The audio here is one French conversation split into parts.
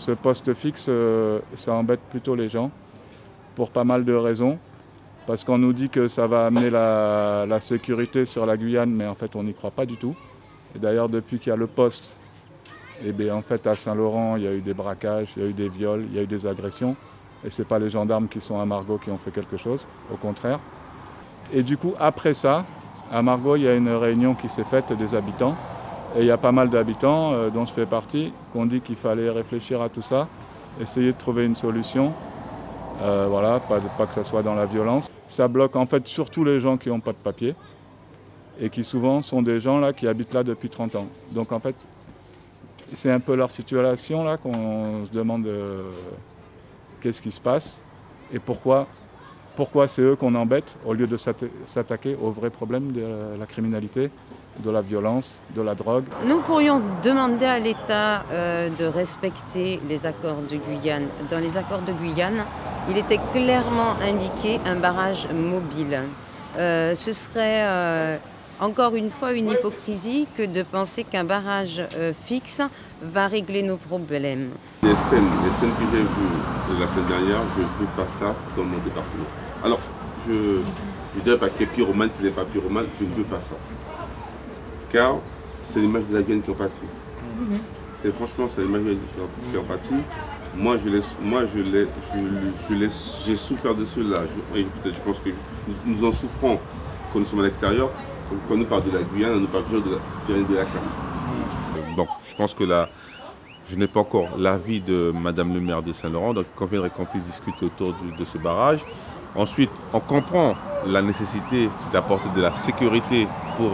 Ce poste fixe, ça embête plutôt les gens pour pas mal de raisons. Parce qu'on nous dit que ça va amener la sécurité sur la Guyane, mais en fait on n'y croit pas du tout. Et d'ailleurs depuis qu'il y a le poste, eh bien, en fait à Saint-Laurent il y a eu des braquages, il y a eu des viols, il y a eu des agressions. Et ce n'est pas les gendarmes qui sont à Margaux qui ont fait quelque chose, au contraire. Et du coup après ça, à Margaux il y a une réunion qui s'est faite des habitants. Et il y a pas mal d'habitants, dont je fais partie, qui ont dit qu'il fallait réfléchir à tout ça, essayer de trouver une solution. Voilà, pas que ça soit dans la violence. Ça bloque en fait surtout les gens qui n'ont pas de papier et qui souvent sont des gens là qui habitent là depuis 30 ans. Donc en fait, c'est un peu leur situation là qu'on se demande qu'est-ce qui se passe et pourquoi c'est eux qu'on embête au lieu de s'attaquer au vrai problème de la criminalité, de la violence, de la drogue. Nous pourrions demander à l'État de respecter les accords de Guyane. Dans les accords de Guyane, il était clairement indiqué un barrage mobile. Ce serait encore une fois une hypocrisie que de penser qu'un barrage fixe va régler nos problèmes. Les scènes que j'ai vues la semaine dernière, je ne veux pas ça dans mon département. Alors, je ne dirais pas qu'il est pyromane, qu'il n'est pas pyromane, je ne veux pas ça. Car c'est l'image de la Guyane qui en pâtit. Franchement, c'est l'image de la Guyane qui en pâtit. Moi, j'ai souffert de cela. Je pense que nous en souffrons quand nous sommes à l'extérieur. Quand on nous parle de la Guyane, on nous parle toujours de la casse. Donc, je pense que là, je n'ai pas encore l'avis de Madame le maire de Saint-Laurent, donc il conviendrait qu'on puisse discuter autour de ce barrage. Ensuite, on comprend la nécessité d'apporter de la sécurité pour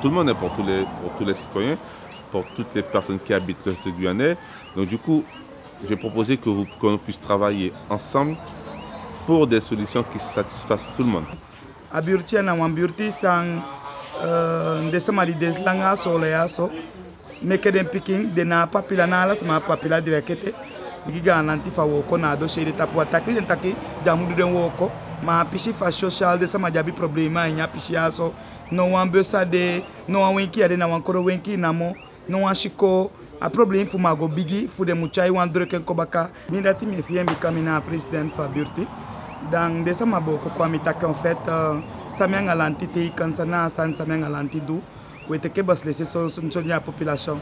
tout le monde, pour tous les citoyens, pour toutes les personnes qui habitent l'Est guyanais. Donc du coup, j'ai proposé qu'on puisse travailler ensemble pour des solutions qui satisfassent tout le monde. Abirtiana wambirti sang ndesamali deslanga soleaso mekeden piking de na papila na la sama papila direkete giga nanti fa woko na do shede tapu ataki taki jamudu den woko ma pishi fa social de sama jabi problema nya pishi aso no wan besa de no wan wenki ade na wan koro wenki namo no wan shiko a problem fu mago bigi fu de muchai wan dreken kobaka mindati me fiem bikamina president Fabirti dans de sama boko kwa mitaka en fait samianga lantite kansana san samianga lantidu où était que bas laisser son population.